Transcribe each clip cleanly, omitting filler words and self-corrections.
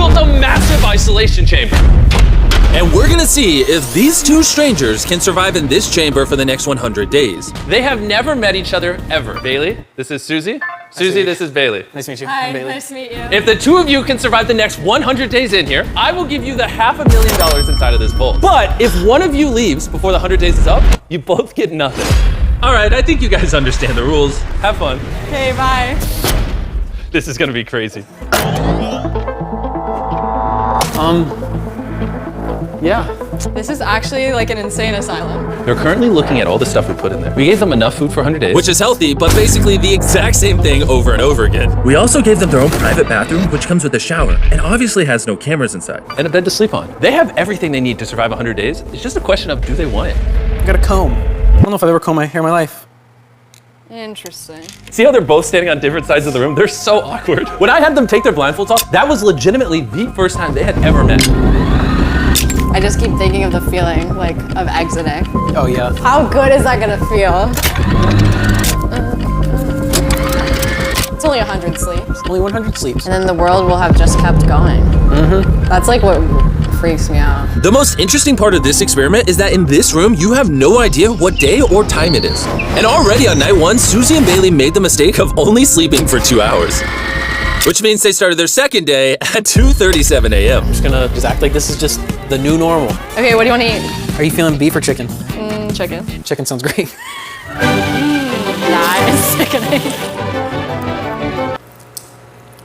built a massive isolation chamber. And we're gonna see if these two strangers can survive in this chamber for the next 100 days. They have never met each other ever. Bailey, this is Susie. Susie, this is Bailey. Nice to meet you. Hi, I'm Bailey. nice to meet you. If the two of you can survive the next 100 days in here, I will give you the $500,000 inside of this bowl. But if one of you leaves before the 100 days is up, you both get nothing. All right, I think you guys understand the rules. Have fun. Okay, bye. This is gonna be crazy. Yeah. This is actually like an insane asylum. They're currently looking at all the stuff we put in there. We gave them enough food for 100 days. Which is healthy, but basically the exact same thing over and over again. We also gave them their own private bathroom, which comes with a shower, and obviously has no cameras inside. and a bed to sleep on. They have everything they need to survive 100 days. It's just a question of, do they want it? I got a comb. I don't know if I've ever combed my hair in my life. Interesting. See how they're both standing on different sides of the room? They're so awkward. When I had them take their blindfolds off, that was legitimately the first time they had ever met. I just keep thinking of the feeling, like, of exiting. Oh yeah. How good is that gonna feel? It's only 100 sleeps. Only 100 sleeps. And then the world will have just kept going. That's like what freaks me out. The most interesting part of this experiment is that in this room, you have no idea what day or time it is. And already on night one, Susie and Bailey made the mistake of only sleeping for 2 hours. Which means they started their second day at 2:37 a.m. Just gonna act like this is just the new normal. Okay, what do you want to eat? Are you feeling beef or chicken? Chicken. Chicken sounds great. Nice. Sickening.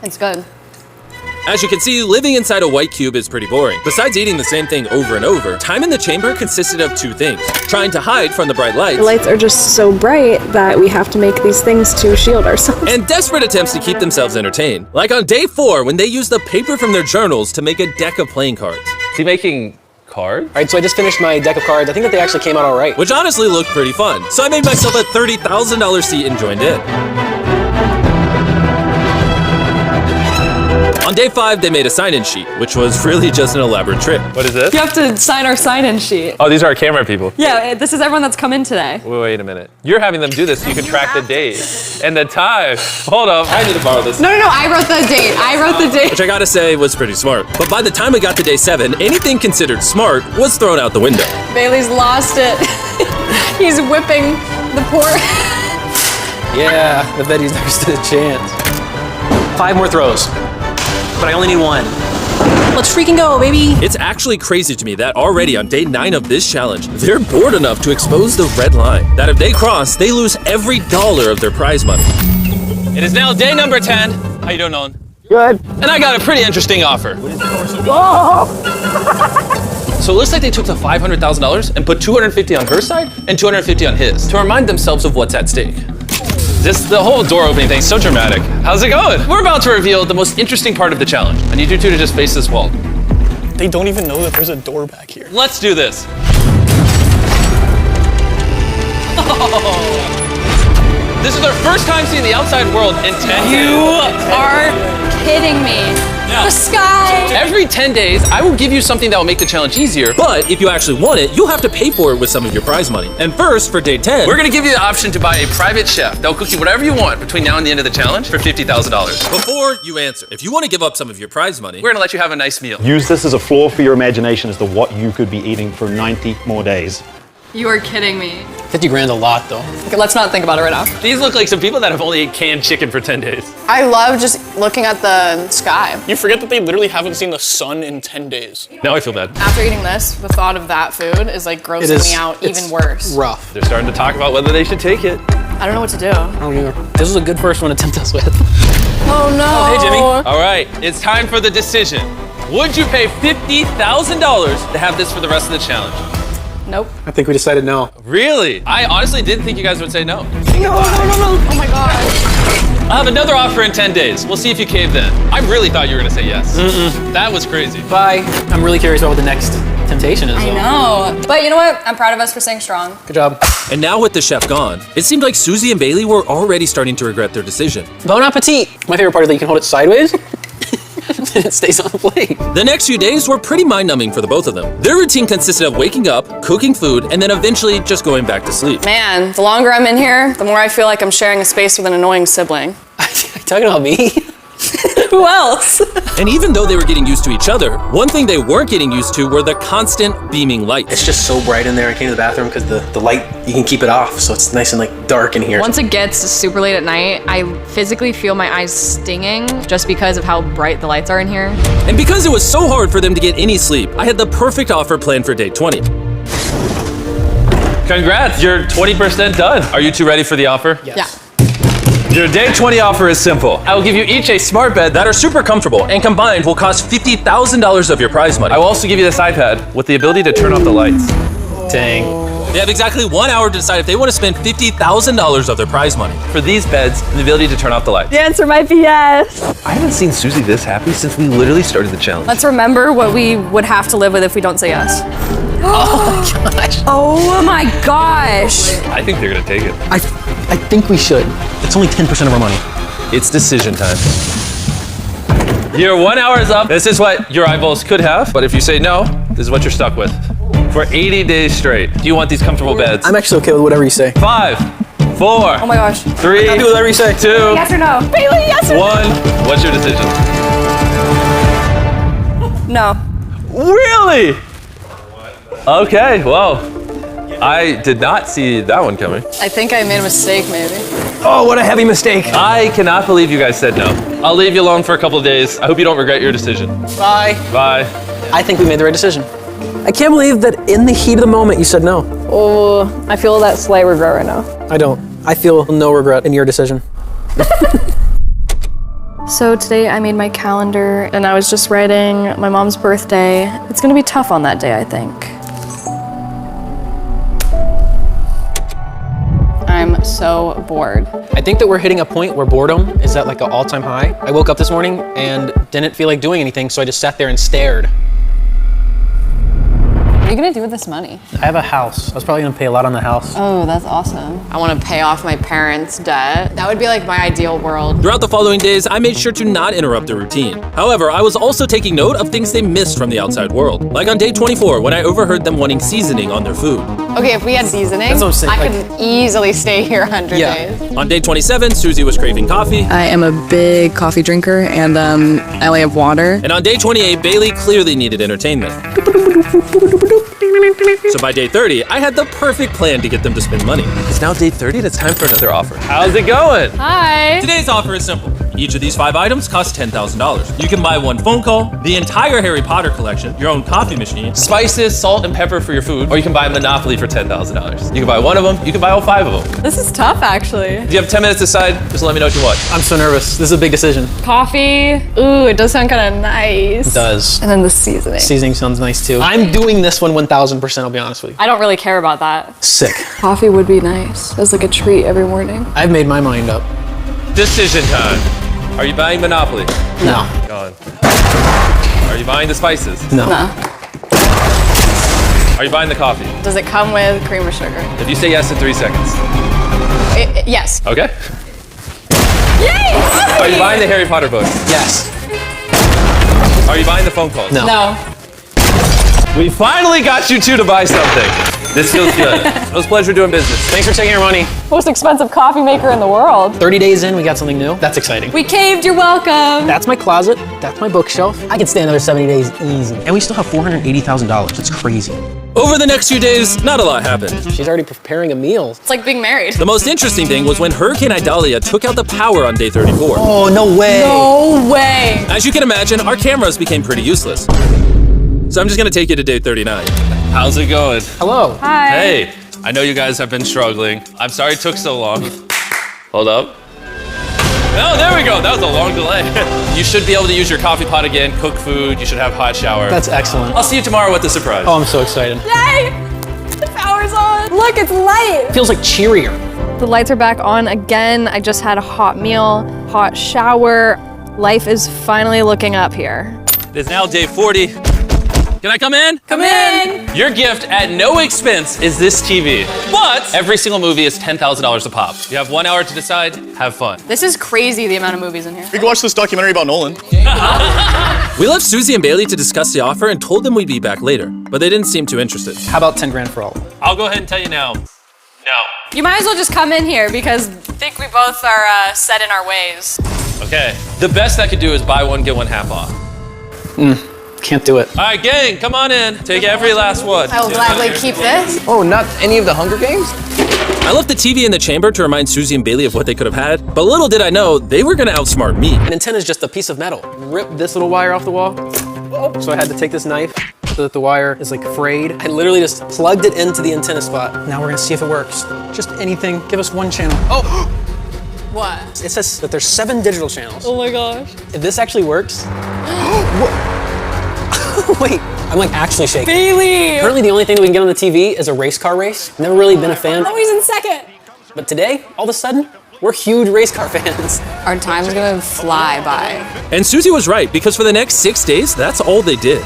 It's good. As you can see, living inside a white cube is pretty boring. Besides eating the same thing over and over, time in the chamber consisted of two things: trying to hide from the bright lights, The lights are just so bright that we have to make these things to shield ourselves. and desperate attempts to keep themselves entertained. Like on day 4, when they used the paper from their journals to make a deck of playing cards, Is he making cards? All right, so I just finished my deck of cards. I think that they actually came out all right. which honestly looked pretty fun. So I made myself a $30,000 seat and joined in. On day 5, they made a sign-in sheet, which was really just an elaborate trick. What is this? You have to sign our sign-in sheet. Oh, these are our camera people. Yeah, this is everyone that's come in today. Wait a minute. You're having them do this so you can track the days and the time. Hold up. I need to borrow this. No, I wrote the date. I wrote the date. Which I gotta say was pretty smart. But by the time we got to day 7, anything considered smart was thrown out the window. Bailey's lost it. He's whipping the poor. Yeah, I bet he's never stood a chance. 5 more throws, but I only need 1. Let's freaking go, baby. It's actually crazy to me that already on day 9 of this challenge, they're bored enough to expose the red line. That if they cross, they lose every dollar of their prize money. It is now day number 10. How you doing, Nolan? Good. And I got a pretty interesting offer. So it looks like they took the $500,000 and put $250 on her side and $250 on his to remind themselves of what's at stake. The whole door opening thing, so dramatic. How's it going? We're about to reveal the most interesting part of the challenge. I need you two to just face this wall. They don't even know that there's a door back here. Let's do this. This is their first time seeing the outside world in 10 years. You are kidding me. Yeah. The sky. Every 10 days, I will give you something that will make the challenge easier. But if you actually want it, you'll have to pay for it with some of your prize money. And first, for day 10, We're gonna give you the option to buy a private chef that will cook you whatever you want between now and the end of the challenge for $50,000. before you answer, if you want to give up some of your prize money, We're gonna let you have a nice meal. Use this as a floor for your imagination as to what you could be eating for 90 more days. You are kidding me. 50 grand's a lot, though. Okay, let's not think about it right now. These look like some people that have only ate canned chicken for 10 days. I love just looking at the sky. You forget that they literally haven't seen the sun in 10 days. Now I feel bad. After eating this, the thought of that food is like grossing me out even worse. Rough. They're starting to talk about whether they should take it. I don't know what to do. I don't either. This was a good first one to tempt us with. Oh no. Hey, Jimmy. All right, it's time for the decision. Would you pay $50,000 to have this for the rest of the challenge? Nope. I think we decided no. Really? I honestly didn't think you guys would say no. No. Oh my god. I'll have another offer in 10 days. We'll see if you cave then. I really thought you were gonna say yes. That was crazy. Bye. I'm really curious about what the next temptation is. I though. know. But you know what? I'm proud of us for staying strong. Good job. and now with the chef gone, it seemed like Susie and Bailey were already starting to regret their decision. Bon appetit. My favorite part is that you can hold it sideways. And it stays on the plate. The next few days were pretty mind-numbing for the both of them. Their routine consisted of waking up, cooking food, and then eventually just going back to sleep. Man, the longer I'm in here, the more I feel like I'm sharing a space with an annoying sibling. Talking about me? Who else? And even though they were getting used to each other, one thing they weren't getting used to were the constant beaming lights. It's just so bright in there. I came to the bathroom because the light, you can keep it off, so it's nice and like dark in here. Once it gets super late at night, I physically feel my eyes stinging just because of how bright the lights are in here. And because it was so hard for them to get any sleep, I had the perfect offer planned for day 20. Congrats, you're 20% done. Are you two ready for the offer? Yes. Yeah. Your day 20 offer is simple. I will give you each a smart bed That are super comfortable and combined will cost $50,000 of your prize money. I will also give you this iPad with the ability to turn off the lights. Dang. They have exactly 1 hour to decide if they want to spend $50,000 of their prize money. For these beds, and the ability to turn off the lights. The answer might be yes. I haven't seen Susie this happy since we literally started the challenge. Let's remember what we would have to live with if we don't say yes. Oh my gosh. I think they're gonna take it. I think we should. It's only 10% of our money. It's decision time. Your 1 hour is up. This is what your eyeballs could have, but if you say no, this is what you're stuck with. For 80 days straight. Do you want these comfortable beds? I'm actually okay with whatever you say. 5, 4, Oh my gosh. 3, Happy with whatever you say. 2, Yes or no? Bailey, yes or 1. What's your decision? no? Really? Okay, well, I did not see that one coming. I think I made a mistake, maybe. Oh, what a heavy mistake. I cannot believe you guys said no. I'll leave you alone for a couple of days. I hope you don't regret your decision. Bye. Bye. I think we made the right decision. I can't believe that in the heat of the moment you said no. Oh, I feel that slight regret right now. I don't. I feel no regret in your decision. So today I made my calendar and I was just writing my mom's birthday. It's gonna be tough on that day, I think. I'm so bored. I think that we're hitting a point where boredom is at like an all-time high. I woke up this morning and didn't feel like doing anything, so I just sat there and stared. What are you gonna do with this money? I have a house. I was probably gonna pay a lot on the house. Oh, that's awesome. I wanna pay off my parents' debt. That would be like my ideal world. Throughout the following days, I made sure to not interrupt the routine. However, I was also taking note of things they missed from the outside world. Like on day 24, when I overheard them wanting seasoning on their food. Okay, if we had seasoning, That's what I'm saying, I like- could easily stay here 100 Yeah. days. On day 27, Susie was craving coffee. I am a big coffee drinker and I only have water. And on day 28, Bailey clearly needed entertainment. So by day 30, I had the perfect plan to get them to spend money. It's now day 30 and it's time for another offer. How's it going? Hi. Today's offer is simple. Each of these 5 items costs $10,000. You can buy 1 phone call, the entire Harry Potter collection, your own coffee machine, Spices, salt, and pepper for your food, or you can buy a Monopoly for $10,000. You can buy one of them, you can buy all 5 of them. This is tough, actually. If you have 10 minutes to decide, just let me know what you want. I'm so nervous. This is a big decision. Coffee. Ooh, it does sound kind of nice. It does. And then the seasoning. Seasoning sounds nice too. I'm doing this one 1,000%, I'll be honest with you. I don't really care about that. Sick. Coffee would be nice as like a treat every morning. I've made my mind up. Decision time. Are you buying Monopoly? No. Gone. Are you buying the spices? No. Are you buying the coffee? Does it come with cream or sugar? If you say yes in 3 seconds. Yes. Okay. Yay! Are you buying the Harry Potter book? Yes. Are you buying the phone calls? No. No. We finally got you two to buy something. This feels good. It was a pleasure doing business. Thanks for taking our money. Most expensive coffee maker in the world. 30 days in, we got something new. That's exciting. We caved, you're welcome. That's my closet. That's my bookshelf. I can stay another 70 days easy. And we still have $480,000. That's crazy. Over the next few days, not a lot happened. She's already preparing a meal. It's like being married. The most interesting thing was when Hurricane Idalia took out the power on day 34. Oh, no way. No way. As you can imagine, our cameras became pretty useless. So I'm just gonna take you to day 39. How's it going? Hello. Hi. Hey, I know you guys have been struggling. I'm sorry it took so long. Hold up. Oh, there we go. That was a long delay. You should be able to use your coffee pot again, cook food. You should have hot shower. That's excellent. I'll see you tomorrow with the surprise. Oh, I'm so excited. Yay! The power's on. Look, it's light. Feels like cheerier. The lights are back on again. I just had a hot meal, hot shower. Life is finally looking up here. It is now day 40. Can I come in? Come in. Your gift at no expense is this TV. But every single movie is $10,000 a pop. You have 1 hour to decide. Have fun. This is crazy, the amount of movies in here. We could watch this documentary about Nolan. We left Susie and Bailey to discuss the offer and told them we'd be back later, but they didn't seem too interested. How about 10 grand for all? I'll go ahead and tell you now. No. You might as well just come in here because I think we both are set in our ways. Okay. The best I could do is buy one, get one half off. Can't do it. All right, gang, come on in. Take every last one. I will gladly keep this. Oh, not any of the Hunger Games? I left the TV in the chamber to remind Susie and Bailey of what they could have had, but little did I know they were gonna outsmart me. An antenna is just a piece of metal. Rip this little wire off the wall. So I had to take this knife so that the wire is like frayed. I literally just plugged it into the antenna spot. Now we're gonna see if it works. Just anything, give us one channel. Oh! What? It says that there's 7 digital channels. Oh my gosh. If this actually works. Wait, I'm like actually shaking. Bailey! Apparently the only thing that we can get on the TV is a race car race. Never really been a fan. Oh, he's in second. But today, all of a sudden, we're huge race car fans. Our time's gonna fly by. And Susie was right, because for the next 6 days, that's all they did.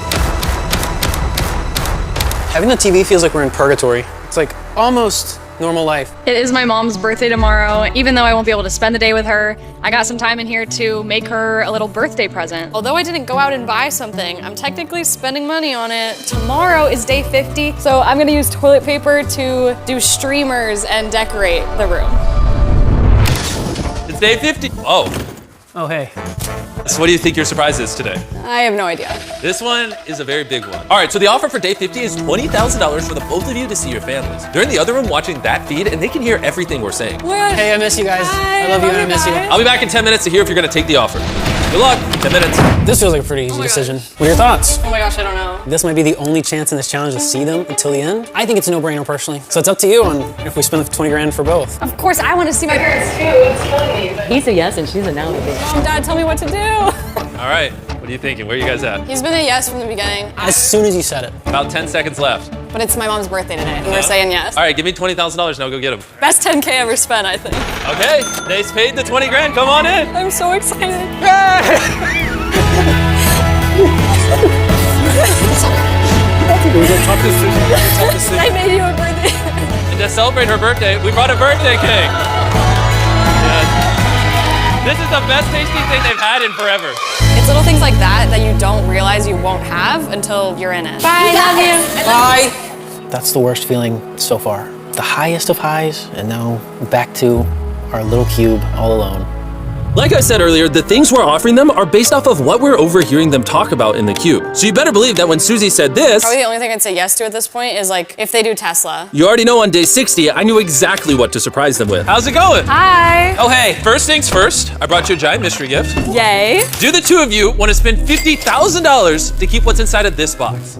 Having the TV feels like we're in purgatory. It's like almost normal life. It is my mom's birthday tomorrow. Even though I won't be able to spend the day with her, I got some time in here to make her a little birthday present. Although I didn't go out and buy something, I'm technically spending money on it. Tomorrow is day 50, so I'm gonna use toilet paper to do streamers and decorate the room. It's day 50. Oh, Oh, hey. so what do you think your surprise is today? I have no idea. This one is a very big one. All right, so the offer for day 50 is $20,000 for the both of you to see your families. They're in the other room watching that feed, and they can hear everything we're saying. Hey, I miss you guys. I love you and I miss you. I'll be back in 10 minutes to hear if you're gonna take the offer. Good luck, 10 minutes. This feels like a pretty easy decision. What are your thoughts? Oh my gosh, I don't know. This might be the only chance in this challenge to see them until the end. I think it's a no-brainer personally. So it's up to you on if we spend the 20 grand for both. Of course, I want to see my parents too. It's killing me. He's a yes and she's a no. Mom, Dad, tell me what to do. All right, what are you thinking? Where are you guys at? He's been a yes from the beginning, As soon as you said it. About 10 seconds left. but it's my mom's birthday today, and we're saying yes. All right, give me $20,000 and I'll go get him. Best 10K ever spent, I think. Okay, Nate's paid the 20 grand. Come on in. I'm so excited. I made you a birthday. And to celebrate her birthday, we brought a birthday cake. Yes. This is the best tasty thing they've had in forever. It's little things like that that you don't realize you won't have until you're in it. Bye, love you. Bye. That's the worst feeling so far. The highest of highs, and now back to our little cube all alone. Like I said earlier, the things we're offering them are based off of what we're overhearing them talk about in the cube. So you better believe that when Susie said this, Probably the only thing I'd say yes to at this point is like if they do Tesla. you already know on day 60, I knew exactly what to surprise them with. How's it going? Hi. Oh, hey, first things first, I brought you a giant mystery gift. Yay. Do the two of you want to spend $50,000 to keep what's inside of this box?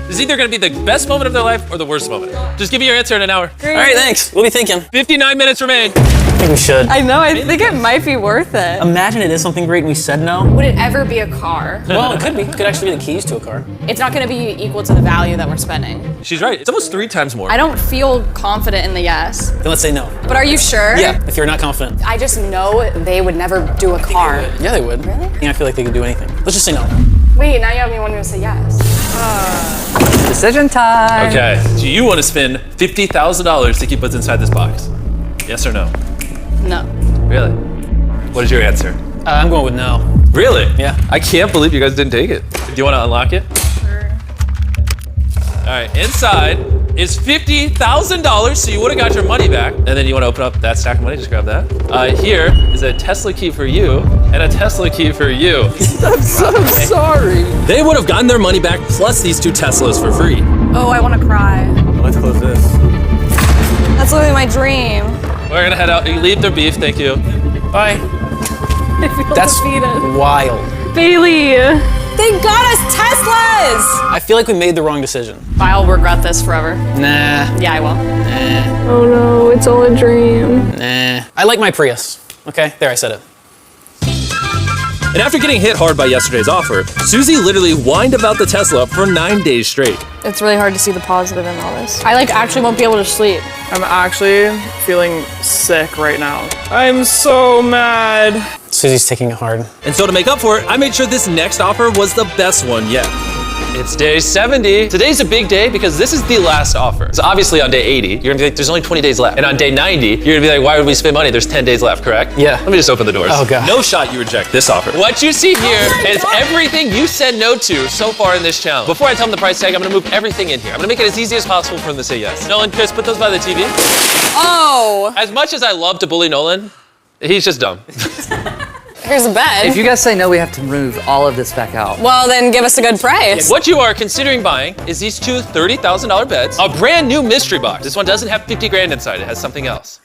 It's either going to be the best moment of their life or the worst moment. Just give me your answer in an hour. All right, thanks. We'll be thinking. 59 minutes remain. I think we should. I know, I think it might be worth it. Imagine it is something great and we said no. Would it ever be a car? Well, it could be. It could actually be the keys to a car. It's not gonna be equal to the value that we're spending. She's right. It's almost 3 times more. I don't feel confident in the yes. Then let's say no. But are you sure? Yeah, if you're not confident. I just know they would never do a car. Yeah, they would. Really? Yeah, I feel like they could do anything. Let's just say no. Wait, now you have me wanting to say yes. Decision time. Okay, do you want to spend $50,000 to keep what's inside this box? Yes or no? No. Really? What is your answer? I'm going with no. Really? Yeah. I can't believe you guys didn't take it. Do you want to unlock it? Sure. All right, inside is $50,000, so you would have got your money back. And then you want to open up that stack of money, just grab that. Here is a Tesla key for you and a Tesla key for you. I'm so sorry. They would have gotten their money back plus these 2 Teslas for free. Oh, I want to cry. Let's close this. That's literally my dream. We're gonna head out. You leave their beef, thank you. Bye. I feel That's defeated. wild. Bailey. They got us Teslas! I feel like we made the wrong decision. I'll regret this forever. Nah. Yeah, I will. Oh no, it's all a dream. Nah. I like my Prius. Okay, there, I said it. And after getting hit hard by yesterday's offer, Susie literally whined about the Tesla for 9 days straight. It's really hard to see the positive in all this. I actually won't be able to sleep. I'm actually feeling sick right now. I'm so mad. Susie's taking it hard. And so to make up for it, I made sure this next offer was the best one yet. It's day 70. Today's a big day because this is the last offer. So obviously on day 80, you're gonna be like, there's only 20 days left. And on day 90, you're gonna be like, why would we spend money? There's 10 days left, correct? Yeah. Let me just open the doors. Oh, God. No shot you reject this offer. What you see here is everything you said no to so far in this challenge. Before I tell them the price tag, I'm gonna move everything in here. I'm gonna make it as easy as possible for them to say yes. Nolan, Chris, put those by the TV. Oh! As much as I love to bully Nolan, he's just dumb. Here's a bed. If you guys say no, we have to move all of this back out. Well, then give us a good price. What you are considering buying is these two $30,000 beds, a brand new mystery box. This one doesn't have 50 grand inside, it has something else.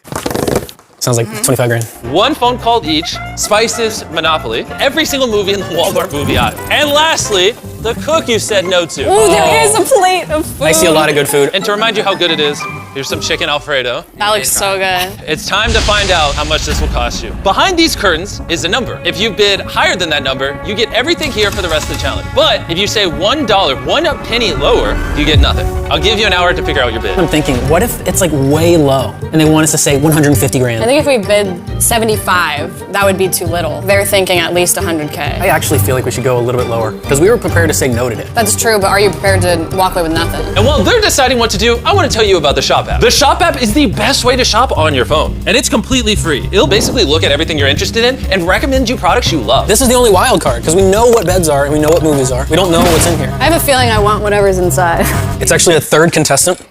Sounds like 25 grand. One phone call each, Spices Monopoly, every single movie in the Walmart movie aisle. And lastly, the cook you said no to. Ooh, there is a plate of food. I see a lot of good food. And to remind you how good it is, here's some chicken Alfredo. That looks so good. It's time to find out how much this will cost you. Behind these curtains is a number. If you bid higher than that number, you get everything here for the rest of the challenge. But if you say $1, 1 penny lower, you get nothing. I'll give you an hour to figure out your bid. I'm thinking, what if it's like way low and they want us to say 150 grand? I think if we bid 75, that would be too little. They're thinking at least 100K. I actually feel like we should go a little bit lower because we were prepared to say no to it. That's true, but are you prepared to walk away with nothing? And while they're deciding what to do, I want to tell you about the Shop app. The Shop app is the best way to shop on your phone. And it's completely free. It'll basically look at everything you're interested in and recommend you products you love. This is the only wild card because we know what beds are and we know what movies are. We don't know what's in here. I have a feeling I want whatever's inside. It's actually a third contestant.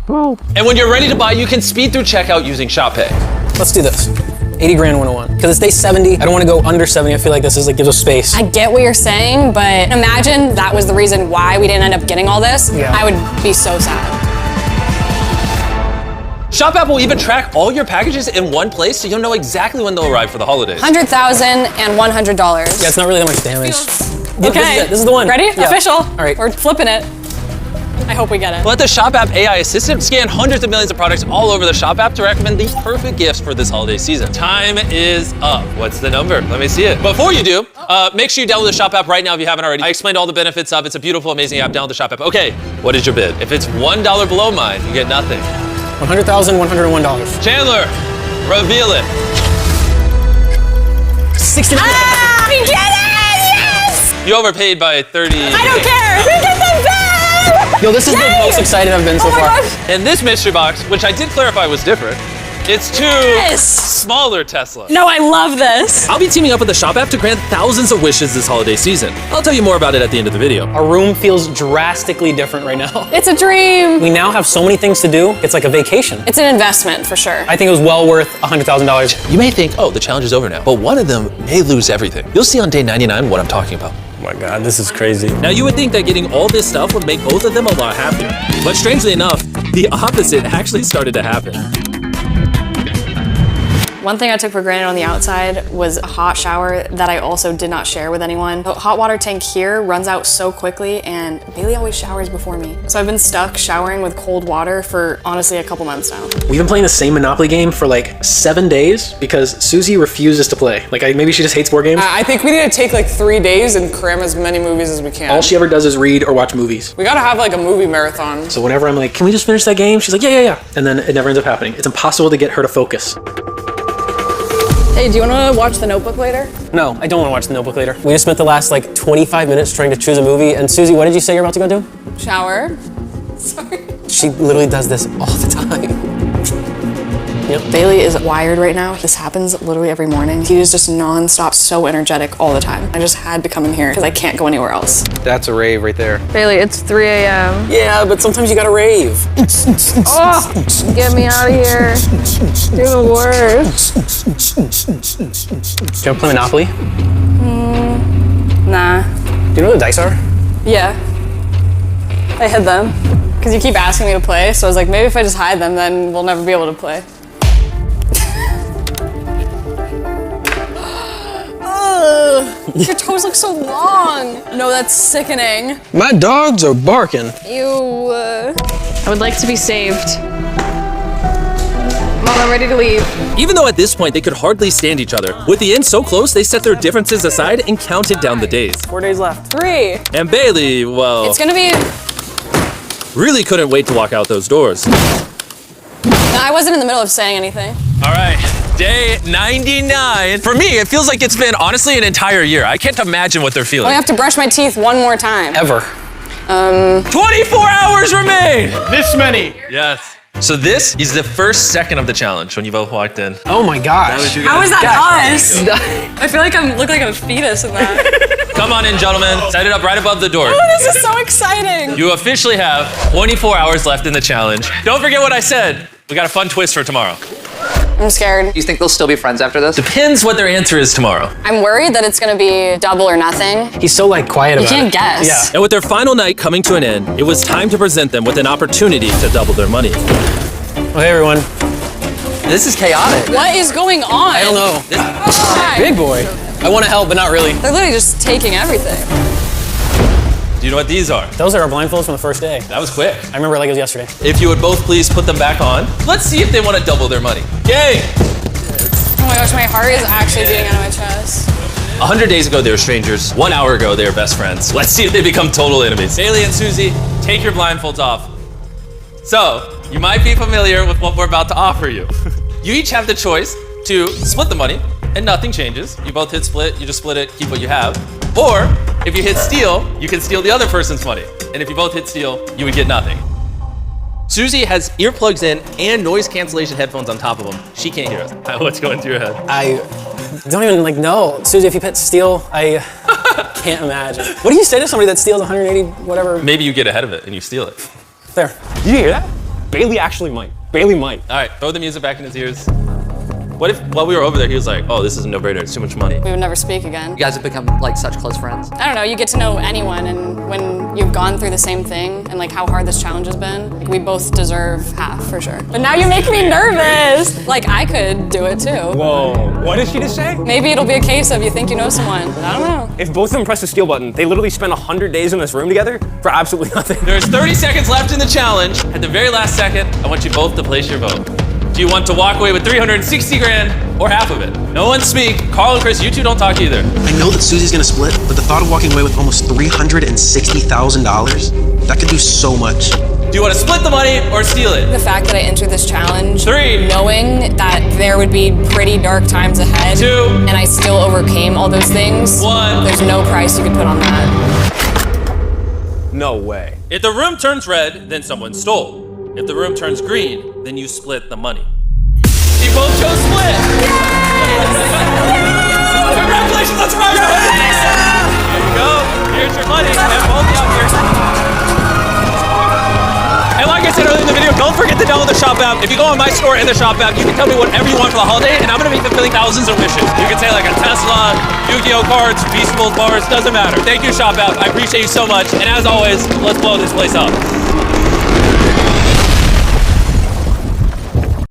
And when you're ready to buy, you can speed through checkout using Shop Pay. Let's do this. 80 grand 101. Because it's day 70. I don't want to go under 70. I feel like this is like gives us space. I get what you're saying, but imagine that was the reason why we didn't end up getting all this. Yeah. I would be so sad. Shop app will even track all your packages in one place so you'll know exactly when they'll arrive for the holidays. $100,000 and $100. Yeah, it's not really that much damage. Okay. This is the one. Ready? Yeah. Official. All right. We're flipping it. I hope we get it. Let the Shop app AI assistant scan hundreds of millions of products all over the Shop app to recommend the perfect gifts for this holiday season. Time is up. What's the number? Let me see it. Before you do, make sure you download the Shop app right now if you haven't already. I explained all the benefits of it. It's a beautiful, amazing app. Download the Shop app. Okay, what is your bid? If it's $1 below mine, you get nothing. $100,000, $101. Chandler, reveal it. 69. Ah, we get it! Yes! You overpaid by 30. I don't care. We get them back! Yo, this is the most excited I've been so far. Gosh. And this mystery box, which I did clarify was different, it's two smaller Teslas. No, I love this. I'll be teaming up with the Shop app to grant thousands of wishes this holiday season. I'll tell you more about it at the end of the video. Our room feels drastically different right now. It's a dream. We now have so many things to do. It's like a vacation. It's an investment for sure. I think it was well worth $100,000. You may think, oh, the challenge is over now, but one of them may lose everything. You'll see on day 99 what I'm talking about. Oh my God, this is crazy. Now you would think that getting all this stuff would make both of them a lot happier. But strangely enough, the opposite actually started to happen. One thing I took for granted on the outside was a hot shower that I also did not share with anyone. The hot water tank here runs out so quickly and Bailey always showers before me. So I've been stuck showering with cold water for honestly a couple months now. We've been playing the same Monopoly game for like 7 days because Susie refuses to play. Like maybe she just hates board games. I think we need to take like 3 days and cram as many movies as we can. All she ever does is read or watch movies. We gotta have like a movie marathon. So whenever I'm like, can we just finish that game? She's like, yeah. And then it never ends up happening. It's impossible to get her to focus. Hey, do you want to watch The Notebook later? No, I don't want to watch The Notebook later. We just spent the last like 25 minutes trying to choose a movie. And Susie, what did you say you're about to go do? Shower. Sorry. She literally does this all the time. Yep. Bailey is wired right now. This happens literally every morning. He is just nonstop, so energetic all the time. I just had to come in here because I can't go anywhere else. That's a rave right there. Bailey, it's 3 a.m. Yeah, but sometimes you gotta rave. Oh, get me out of here. You're the worst. Do you ever play Monopoly? Nah. Do you know what the dice are? Yeah. I hid them. Because you keep asking me to play, so I was like, maybe if I just hide them, then we'll never be able to play. Your toes look so long. No, that's sickening. My dogs are barking. Ew. I would like to be saved. Mom, I'm ready to leave. Even though at this point they could hardly stand each other, with the end so close they set their differences aside and counted down the days. 4 days left. 3. And Bailey, well, It's gonna be... really couldn't wait to walk out those doors. No, I wasn't in the middle of saying anything. All right, day 99. For me, it feels like it's been, honestly, an entire year. I can't imagine what they're feeling. I have to brush my teeth one more time. Ever. 24 hours remain! This many. Yes. So this is the first second of the challenge when you both walked in. Oh my gosh. How is that us? I feel like I look like a fetus in that. Come on in, gentlemen. Set it up right above the door. Oh, this is so exciting. You officially have 24 hours left in the challenge. Don't forget what I said. We got a fun twist for tomorrow. I'm scared. Do you think they'll still be friends after this? Depends what their answer is tomorrow. I'm worried that it's gonna be double or nothing. He's so like quiet You about it. can't guess. Yeah. And with their final night coming to an end, it was time to present them with an opportunity to double their money. Well, hey everyone. This is chaotic. What is going on? I don't know. Big boy. I want to help, but not really. They're literally just taking everything. Do you know what these are? Those are our blindfolds from the first day. That was quick. I remember like it was yesterday. If you would both please put them back on. Let's see if they want to double their money. Gang! Oh my gosh, my heart is actually beating out of my chest. 100 days ago, they were strangers. 1 hour ago, they were best friends. Let's see if they become total enemies. Bailey and Susie, take your blindfolds off. So, you might be familiar with what we're about to offer you. You each have the choice to split the money, and nothing changes. You both hit split, you just split it, keep what you have. Or, if you hit steal, you can steal the other person's money. And if you both hit steal, you would get nothing. Susie has earplugs in and noise cancellation headphones on top of them. She can't hear us. What's going through your head? I don't even like know. Susie, if you hit steal, I can't imagine. What do you say to somebody that steals 180 whatever? Maybe you get ahead of it and you steal it. There. Did you hear that? Bailey actually might. Bailey might. All right, throw the music back in his ears. What if while we were over there, he was like, oh, this is a no-brainer, it's too much money. We would never speak again. You guys have become like such close friends. I don't know, you get to know anyone, and when you've gone through the same thing and like how hard this challenge has been, like, we both deserve half for sure. But now you make me nervous. Like I could do it too. Whoa, what did she just say? Maybe it'll be a case of you think you know someone, but I don't know. If both of them press the steal button, they literally spend 100 days in this room together for absolutely nothing. There's 30 seconds left in the challenge. At the very last second, I want you both to place your vote. Do you want to walk away with 360 grand or half of it? No one speak. Carl and Chris, you two don't talk either. I know that Susie's gonna split, but the thought of walking away with almost $360,000, that could do so much. Do you want to split the money or steal it? The fact that I entered this challenge, 3, knowing that there would be pretty dark times ahead, 2, and I still overcame all those things, 1. There's no price you could put on that. No way. If the room turns red, then someone stole. If the room turns green, then you split the money. You both chose split! Congratulations, let's ride your head! There you go. Here's your money. And both out here. And like I said earlier in the video, don't forget to download the Shop app. If you go on my store in the Shop app, you can tell me whatever you want for the holiday, and I'm gonna be fulfilling thousands of wishes. You can say like a Tesla, Yu-Gi-Oh cards, Beastables bars, doesn't matter. Thank you, Shop app. I appreciate you so much. And as always, let's blow this place up.